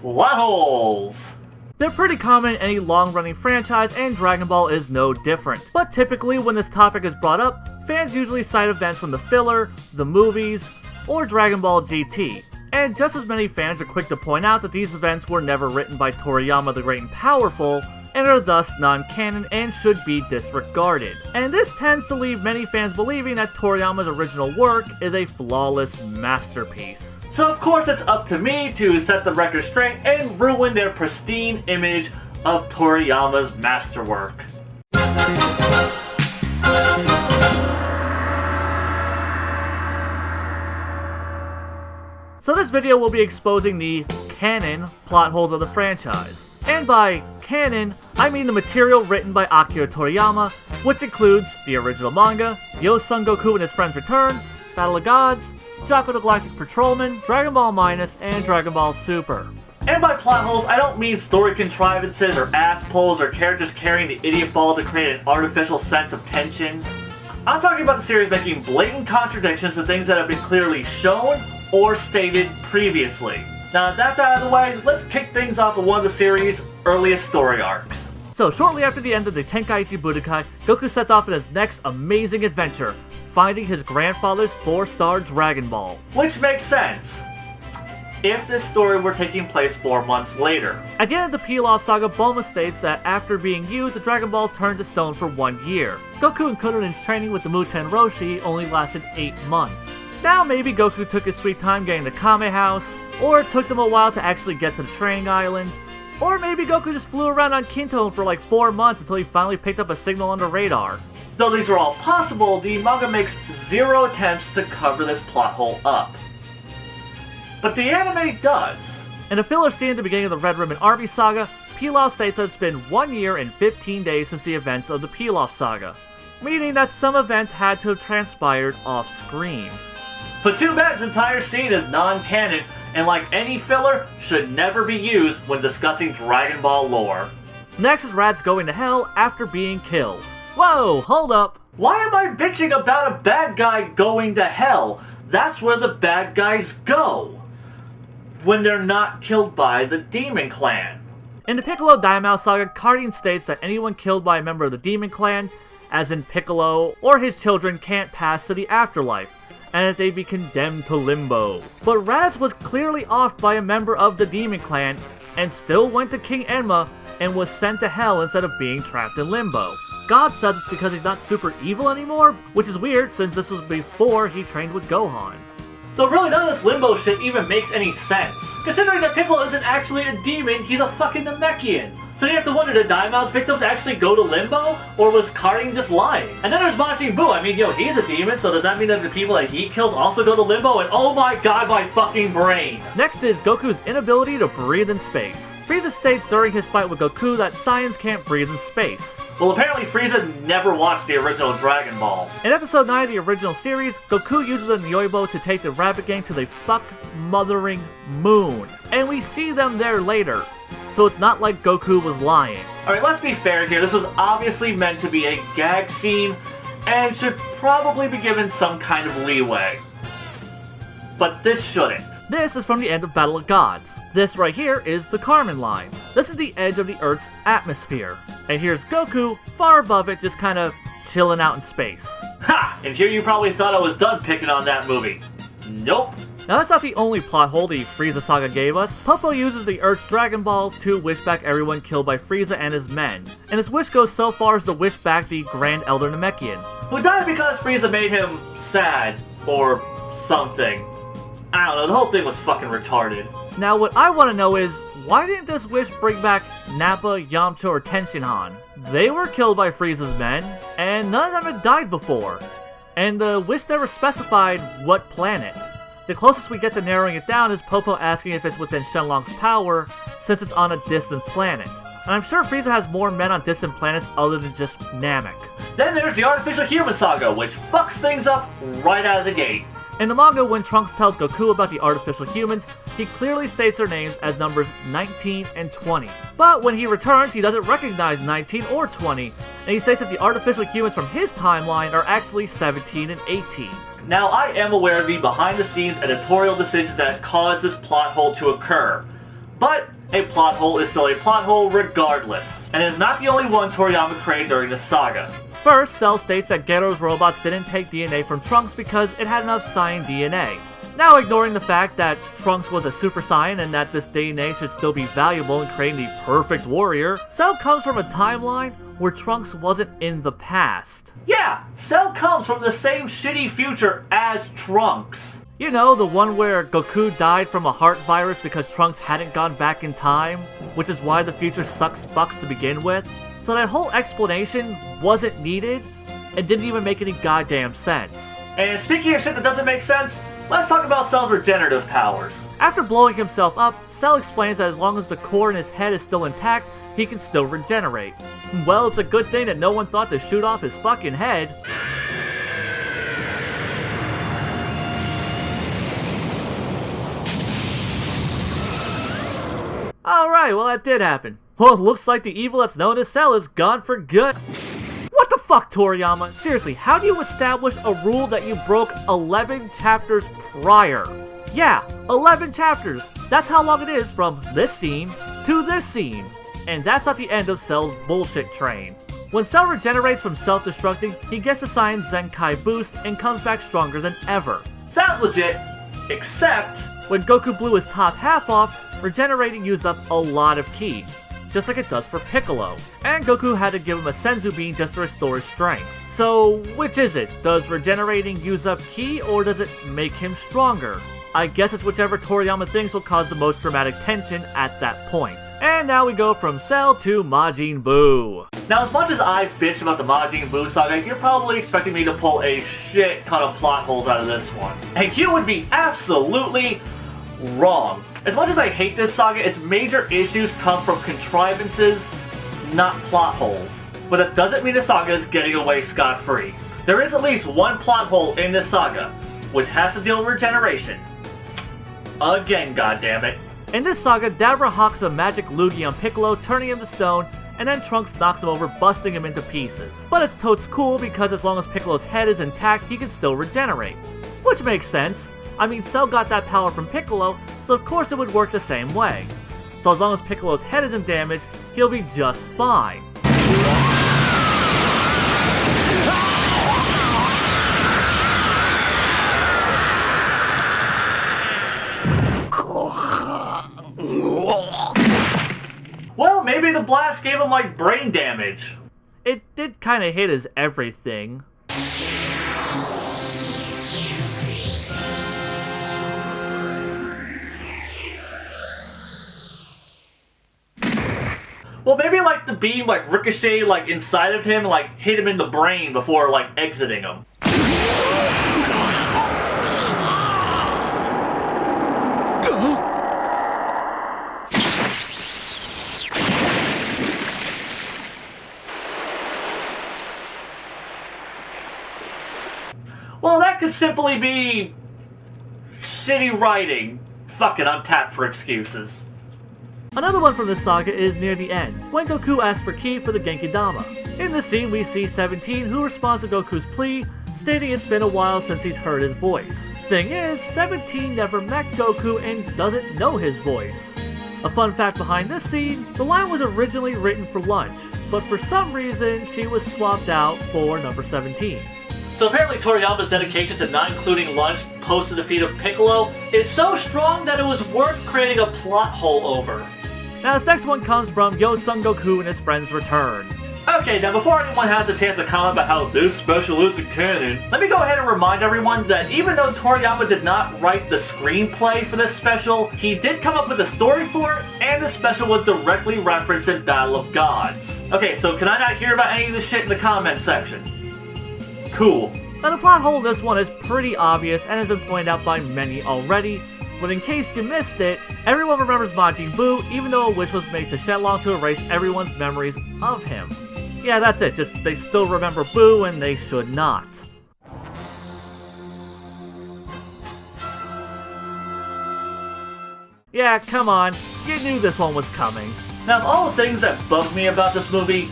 Plot holes! They're pretty common in any long-running franchise, and Dragon Ball is no different. But typically, when this topic is brought up, fans usually cite events from the filler, the movies, or Dragon Ball GT. And just as many fans are quick to point out that these events were never written by Toriyama the Great and Powerful, and are thus non-canon and should be disregarded. And this tends to leave many fans believing that Toriyama's original work is a flawless masterpiece. So of course it's up to me to set the record straight and ruin their pristine image of Toriyama's masterwork. So this video will be exposing the canon plot holes of the franchise. And by canon, I mean the material written by Akira Toriyama, which includes the original manga, Yo Son Goku and His Friends Return, Battle of Gods, Jocko the Galactic Patrolman, Dragon Ball Minus, and Dragon Ball Super. And by plot holes, I don't mean story contrivances or ass pulls or characters carrying the idiot ball to create an artificial sense of tension. I'm talking about the series making blatant contradictions to things that have been clearly shown or stated previously. Now that that's out of the way, let's kick things off with one of the series' earliest story arcs. So shortly after the end of the Tenkaichi Budokai, Goku sets off on his next amazing adventure, finding his grandfather's 4-star Dragon Ball. Which makes sense, if this story were taking place 4 months later. At the end of the Pilaf Saga, Bulma states that after being used, the Dragon Balls turned to stone for 1 year. Goku and Kunoden's training with the Muten Roshi only lasted 8 months. Now maybe Goku took his sweet time getting the Kame House, or it took them a while to actually get to the training island, or maybe Goku just flew around on Kinto for like 4 months until he finally picked up a signal on the radar. Though these are all possible, the manga makes 0 attempts to cover this plot hole up. But the anime does. In a filler scene at the beginning of the Red Ribbon Army Saga, Pilaf states that it's been 1 year and 15 days since the events of the Pilaf Saga, meaning that some events had to have transpired off-screen. But too bad this entire scene is non-canon, and like any filler, should never be used when discussing Dragon Ball lore. Next is Raditz going to hell after being killed. Whoa, hold up. Why am I bitching about a bad guy going to hell? That's where the bad guys go when they're not killed by the Demon Clan. In the Piccolo Daimao Saga, Cardine states that anyone killed by a member of the Demon Clan, as in Piccolo or his children, can't pass to the afterlife, and that they'd be condemned to limbo. But Raditz was clearly offed by a member of the Demon Clan, and still went to King Enma and was sent to hell instead of being trapped in limbo. God says it's because he's not super evil anymore, which is weird since this was before he trained with Gohan. Though really none of this limbo shit even makes any sense. Considering that Piccolo isn't actually a demon, he's a fucking Namekian. So you have to wonder, did Daimao's victims actually go to limbo? Or was Cardine just lying? And then there's Majin Buu. I mean, he's a demon, so does that mean that the people that he kills also go to limbo? And oh my god, my fucking brain! Next is Goku's inability to breathe in space. Frieza states during his fight with Goku that Saiyans can't breathe in space. Well, apparently Frieza never watched the original Dragon Ball. In episode 9 of the original series, Goku uses a Nyoibo to take the Rabbit Gang to the fuck-mothering moon. And we see them there later. So it's not like Goku was lying. Alright, let's be fair here. This was obviously meant to be a gag scene, and should probably be given some kind of leeway. But this shouldn't. This is from the end of Battle of Gods. This right here is the Karman line. This is the edge of the Earth's atmosphere. And here's Goku, far above it, just kinda chilling out in space. Ha! And here you probably thought I was done picking on that movie. Nope. Now that's not the only plot hole the Frieza Saga gave us. Popo uses the Earth's Dragon Balls to wish back everyone killed by Frieza and his men. And his wish goes so far as to wish back the Grand Elder Namekian, who died because Frieza made him sad, or something. I don't know, the whole thing was fucking retarded. Now what I want to know is, why didn't this wish bring back Nappa, Yamcha, or Tenshinhan? They were killed by Frieza's men, and none of them had died before. And the wish never specified what planet. The closest we get to narrowing it down is Popo asking if it's within Shenlong's power, since it's on a distant planet. And I'm sure Frieza has more men on distant planets other than just Namek. Then there's the Artificial Human Saga, which fucks things up right out of the gate. In the manga, when Trunks tells Goku about the artificial humans, he clearly states their names as numbers 19 and 20. But when he returns, he doesn't recognize 19 or 20, and he states that the artificial humans from his timeline are actually 17 and 18. Now, I am aware of the behind-the-scenes editorial decisions that caused this plot hole to occur, But a plot hole is still a plot hole regardless, and it is not the only one Toriyama created during the saga. First, Cell states that Geto's robots didn't take DNA from Trunks because it had enough Saiyan DNA. Now, ignoring the fact that Trunks was a Super Saiyan and that this DNA should still be valuable in creating the perfect warrior, Cell comes from a timeline where Trunks wasn't in the past. Yeah, Cell comes from the same shitty future as Trunks. You know, the one where Goku died from a heart virus because Trunks hadn't gone back in time, which is why the future sucks fucks to begin with? So that whole explanation wasn't needed and didn't even make any goddamn sense. And speaking of shit that doesn't make sense, let's talk about Cell's regenerative powers. After blowing himself up, Cell explains that as long as the core in his head is still intact, he can still regenerate. Well, it's a good thing that no one thought to shoot off his fucking head. Alright, well that did happen. Well, it looks like the evil that's known as Cell is gone for good. What the fuck, Toriyama? Seriously, how do you establish a rule that you broke 11 chapters prior? Yeah, 11 chapters. That's how long it is from this scene to this scene. And that's not the end of Cell's bullshit train. When Cell regenerates from self-destructing, he gets a Saiyan Zenkai boost and comes back stronger than ever. Sounds legit, except when Goku blew his top half off, regenerating used up a lot of ki, just like it does for Piccolo. And Goku had to give him a Senzu Bean just to restore his strength. So, which is it? Does regenerating use up ki, or does it make him stronger? I guess it's whichever Toriyama thinks will cause the most dramatic tension at that point. And now we go from Cell to Majin Buu. Now, as much as I've bitched about the Majin Buu saga, you're probably expecting me to pull a shit ton of plot holes out of this one. And you would be absolutely wrong. As much as I hate this saga, its major issues come from contrivances, not plot holes. But that doesn't mean the saga is getting away scot-free. There is at least one plot hole in this saga, which has to deal with regeneration. Again, goddammit. In this saga, Dabra hawks a magic loogie on Piccolo, turning him to stone, and then Trunks knocks him over, busting him into pieces. But it's totes cool because as long as Piccolo's head is intact, he can still regenerate. Which makes sense. I mean, Cell got that power from Piccolo, so of course it would work the same way. So as long as Piccolo's head isn't damaged, he'll be just fine. Well, maybe the blast gave him, like, brain damage. It did kinda hit his everything. Well, maybe, like, the beam, like, ricocheted, like, inside of him, like, hit him in the brain before, like, exiting him. Well, that could simply be shitty writing. Fuck it, I'm tapped for excuses. Another one from this saga is near the end, when Goku asks for ki for the Genkidama. In this scene, we see 17, who responds to Goku's plea, stating it's been a while since he's heard his voice. Thing is, 17 never met Goku and doesn't know his voice. A fun fact behind this scene, the line was originally written for Lunch, but for some reason, she was swapped out for number 17. So apparently Toriyama's dedication to not including Lunch post the defeat of Piccolo is so strong that it was worth creating a plot hole over. Now this next one comes from Yo Son Goku and his friends return. Okay, now before anyone has a chance to comment about how this special isn't canon, let me go ahead and remind everyone that even though Toriyama did not write the screenplay for this special, he did come up with a story for it, and the special was directly referenced in Battle of Gods. Okay, so can I not hear about any of this shit in the comment section? Cool. Now the plot hole in this one is pretty obvious and has been pointed out by many already, but in case you missed it, everyone remembers Majin Buu, even though a wish was made to Shenlong to erase everyone's memories of him. Yeah, that's it, just they still remember Buu and they should not. Yeah, come on, you knew this one was coming. Now, of all the things that bugged me about this movie,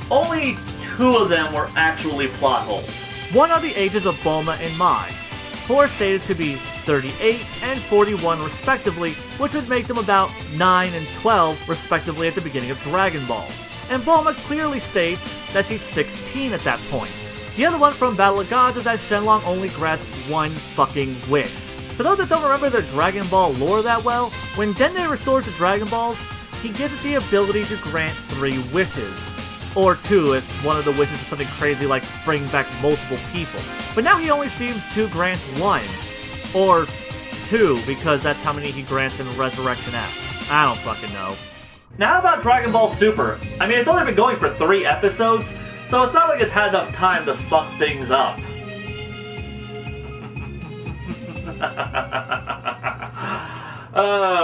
only 2 of them were actually plot holes. One are the ages of Bulma and Mai, who are stated to be 38 and 41 respectively, which would make them about 9 and 12 respectively at the beginning of Dragon Ball. And Bulma clearly states that she's 16 at that point. The other one from Battle of Gods is that Shenlong only grants one fucking wish. For those that don't remember their Dragon Ball lore that well, when Dende restores the Dragon Balls, he gives it the ability to grant 3 wishes. Or 2 if one of the wishes is something crazy like bringing back multiple people. But now he only seems to grant 1. Or 2, because that's how many he grants in Resurrection F. I don't fucking know. Now about Dragon Ball Super. I mean, it's only been going for 3 episodes, so it's not like it's had enough time to fuck things up.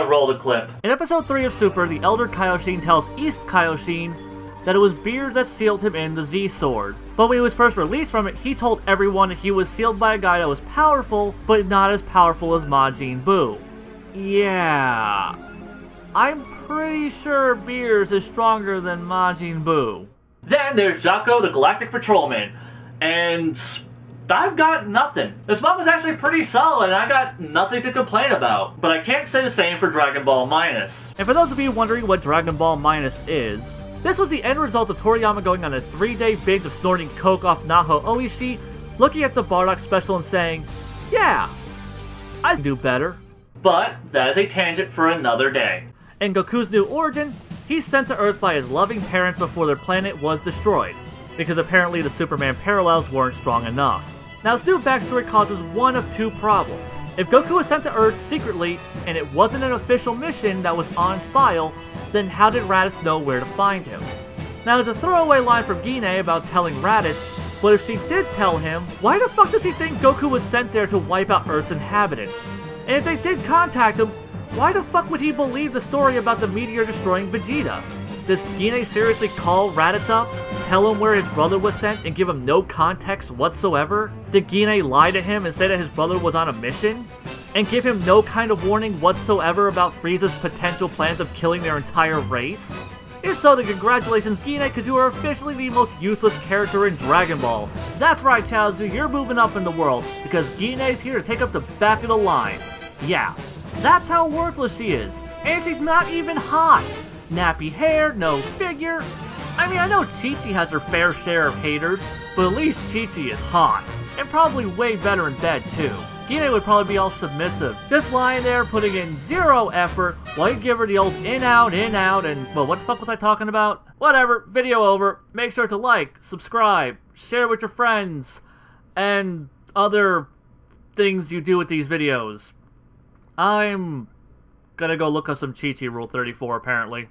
Roll the clip. In episode 3 of Super, the Elder Kaioshin tells East Kaioshin that it was Beard that sealed him in the Z-Sword. But when he was first released from it, he told everyone he was sealed by a guy that was powerful, but not as powerful as Majin Buu. Yeah, I'm pretty sure Beers is stronger than Majin Buu. Then there's Jaco the Galactic Patrolman, and I've got nothing. This manga's actually pretty solid, and I got nothing to complain about. But I can't say the same for Dragon Ball Minus. And for those of you wondering what Dragon Ball Minus is, this was the end result of Toriyama going on a 3-day binge of snorting coke off Naho Oishi, looking at the Bardock special and saying, yeah, I can do better. But that is a tangent for another day. In Goku's new origin, he's sent to Earth by his loving parents before their planet was destroyed, because apparently the Superman parallels weren't strong enough. Now, his new backstory causes one of 2 problems. If Goku was sent to Earth secretly, and it wasn't an official mission that was on file, then how did Raditz know where to find him? Now, there's a throwaway line from Gine about telling Raditz, but if she did tell him, why the fuck does he think Goku was sent there to wipe out Earth's inhabitants? And if they did contact him, why the fuck would he believe the story about the meteor destroying Vegeta? Does Gine seriously call Raditz up, tell him where his brother was sent, and give him no context whatsoever? Did Gine lie to him and say that his brother was on a mission? And give him no kind of warning whatsoever about Frieza's potential plans of killing their entire race? If so, then congratulations Gine, because you are officially the most useless character in Dragon Ball. That's right, Chaozu, you're moving up in the world, because Gine's here to take up the back of the line. Yeah, that's how worthless she is. And she's not even hot. Nappy hair, no figure. I mean, I know Chi-Chi has her fair share of haters, but at least Chi-Chi is hot. And probably way better in bed, too. Gine would probably be all submissive, just lying there putting in 0 effort while you give her the old in, out, and, well, what the fuck was I talking about? Whatever, video over. Make sure to like, subscribe, share with your friends, and other things you do with these videos. I'm gonna go look up some Chi-Chi Rule 34, apparently.